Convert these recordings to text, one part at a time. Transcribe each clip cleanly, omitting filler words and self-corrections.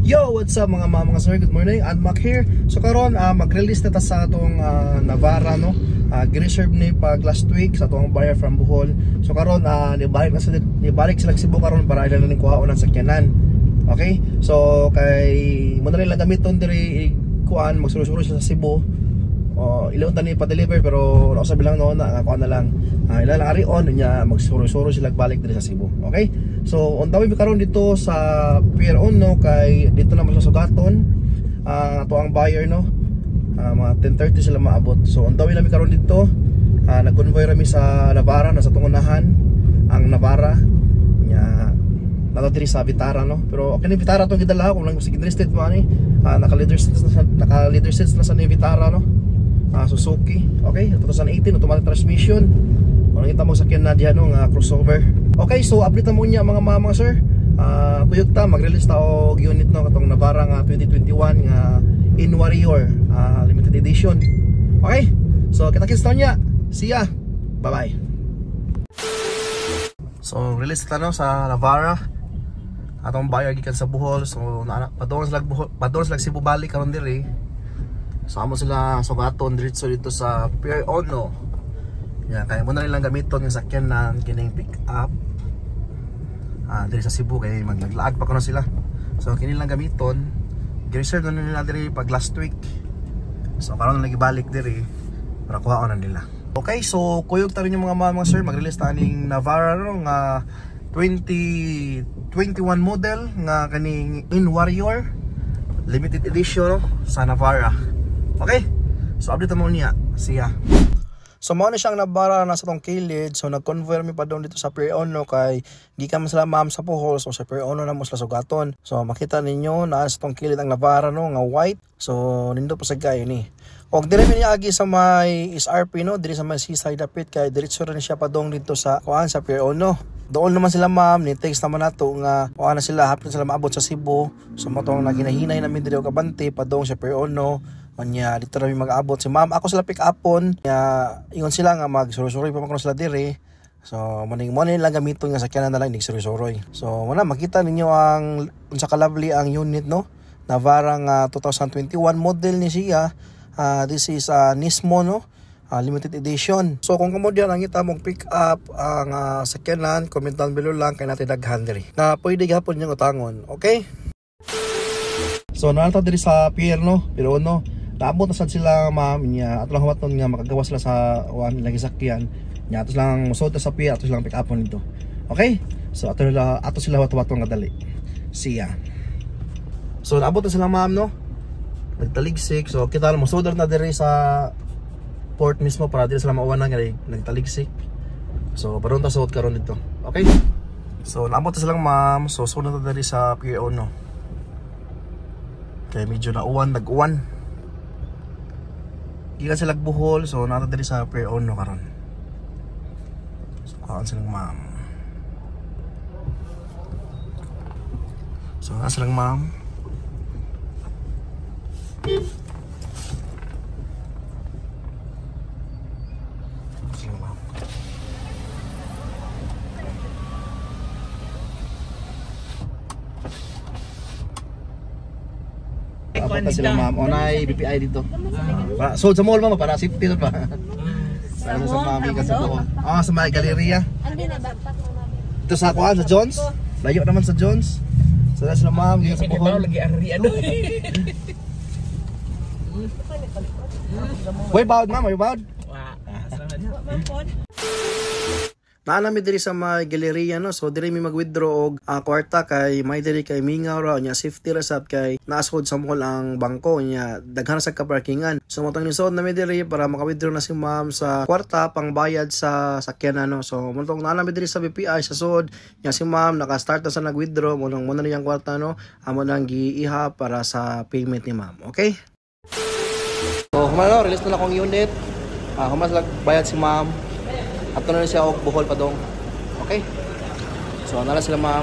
Yo, what's up mga sir, good morning, I'm Mac here. So karon mag-release na ta sa atong Navara no. Gi-reserve ni pag last week sa atong buyer from Bohol. So karon nibalik sila Cebu karon para ila ning kuhaon ang sakyanan. Okay? So kay mo na rin lang gamiton diri kuan magsuro-suro siya sa Cebu. Ilaw tani pa-deliver pero sabi lang no na kuan na lang. Ila lang ari on nya magsuro-suro sila balik diri sa Cebu. Okay? So on the way karon dito sa Pier 1 no, kay dito naman sa Sugaton. Ato ang buyer no. Mga 10:30 sila maabot. So on the way namin karon dito. Nag-convoy rami sa Navara, nasa tungunahan ang Navara. Nya nato diri sa Vitara no. Pero okay ni Vitara tong gidala ko lang sig interested mo ani. Naka-leader seats na sa Vitara no. Suzuki. Okay, 2018 automatic transmission. Walang kita magsakyan na diyan no, nga crossover. Okay, so update na mo niya mga sir. Kuyog ta mag-release ta og unit no katong Navara nga 2021 nga In Warrior limited edition. Okay? So kita-kits ta niya. See ya. Bye-bye. So release ta no sa Navara. Atong buyer gikan sa Bohol. So padong sila Cebu balik karon diri. So amo sila Sugaton diretso dito sa Pier 1 no. Yeah, kaya mo na nilang gamiton yung sakyan na kining pick up diri sa Cebu kay naglaag pa kuno sila. So kinilang gamiton gi-reserve na nila diri pag last week. So karon lagi balik diri para kuhaon na nila. Okay, so kuyog ta rin yung mga sir, mag-release ta ning Navara no nga 2021 model nga kaning In Warrior limited edition no, sa Navara. Okay? So update mo niya. See ya. So mao na siyang Navara na sa tong kilid. So nag-convoy mi pa doon dito sa Pier 1 no, kay gikan man sila ma'am sa Bohol. So sa Pier 1 na mo sila Sugaton. So makita ninyo na sa tong kilid ang Navara no nga white. So nindo pa sa gayo ni. Og dire mi agi sa may SRP no, dire sa may seaside dapit kay diretso rin siya pa doon dito sa kuan sa Pier 1 no. Doon naman sila ma'am, ni text naman nato nga kuan na sila hapon sila maabot sa Cebu. So mo tong naginahinay namin dire og kabante pa doon sa Pier 1 no. Nya dito rami mag-abot si ma'am, ako sila pick upon nya ingon sila nga mag-suroy pa man sila dire. So maning mo lang gamiton nga sakyanan na lang nig suroy. So wala makita ninyo ang unsa ka lovely ang unit no. Navara nga 2021 model ni siya. This is Nismo no, limited edition. So kung kamo diyan ang kita mong pick up ang sakyanan, comment down below lang kay natin daghan diri na pwede gihapon yung utangon. Okay? So nalta diri sa pier no, pero no naabot na sad sila ma'am niya at lang hawaton nga makagawa sila sa lagi sakyan niya atos lang musod sa pier atos lang pick up nito. Okay? So ato sila waton nga dali. See ya. So naabot na sila ma'am no. Nagtaligsik. So kita lang musod na diri sa port mismo para dili sila mauwanan nga nagtaligsik. So paron ta suot karon dito. Okay? So naabot na sila ma'am. So sunod na diri sa pier 1 no. Kaya medyo nag-uwan. Gikan sila Bohol, so nato diri sa Pier 1 no karon. So kaon silang ma'am. So na silang ma'am. Silang ma'am. Apa pa sila ma'am? Onay BPI dito. So sa mall ma'am para safety to pa. Sa mami kasi to. Sa may galleria. Ito sa kuan sa Jones. Layo naman sa Jones. So sila ma'am dito sa Bohol. Lagi ari ano. Way bawd ma'am, way bawd. Naanami diri sa may galleria no, so diri mi mag-withdraw og kwarta kay may diri kay mingaw ra nya safety ra sab kay naasod sa mall ang bangko nya daghan sa ka-parkingan. So motong nisod na mi diri para maka-withdraw na si ma'am sa kwarta pang bayad sa sakyanan no. So motong naanami diri sa BPI sa sod nya si ma'am naka-start na sa nag-withdraw mo na niyang kwarta no, amo nang giiha para sa payment ni ma'am. Okay? So humano release na akong unit. Humas bayad si ma'am. Ato na siya og Bohol pa dong. Okay? So nala sila ma'am.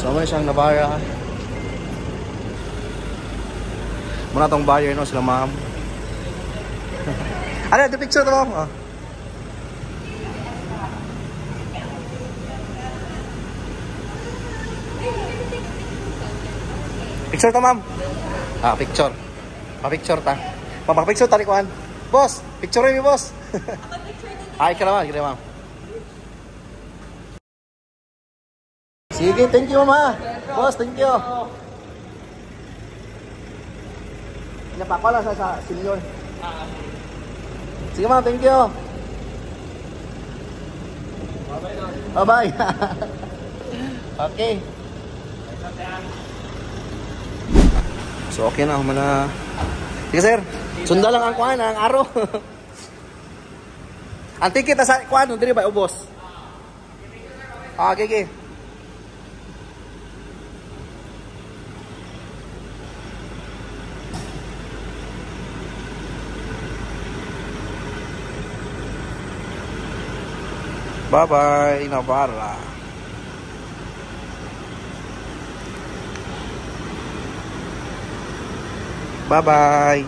So mo siyang Navara. Muna tong buyer no sila ma'am. Ano the picture to mo? Picture ta, ma'am. Picture. Pa-picture ta. Pa-picture ta ni kuan. Boss, picture mi boss. Ay, ka naman, gire ma'am. Sige, thank you, mama. Boss, thank you. Napako lang sa senior. Sige, ma'am, thank you. Bye-bye. Okay. So, okay na. Humana. Sige, sir. Sunda lang ang kuhan, ang araw. Ang ticket sa kuhan, hindi ba, ubos? Okay, okay. Bye-bye, Navarra. Bye-bye.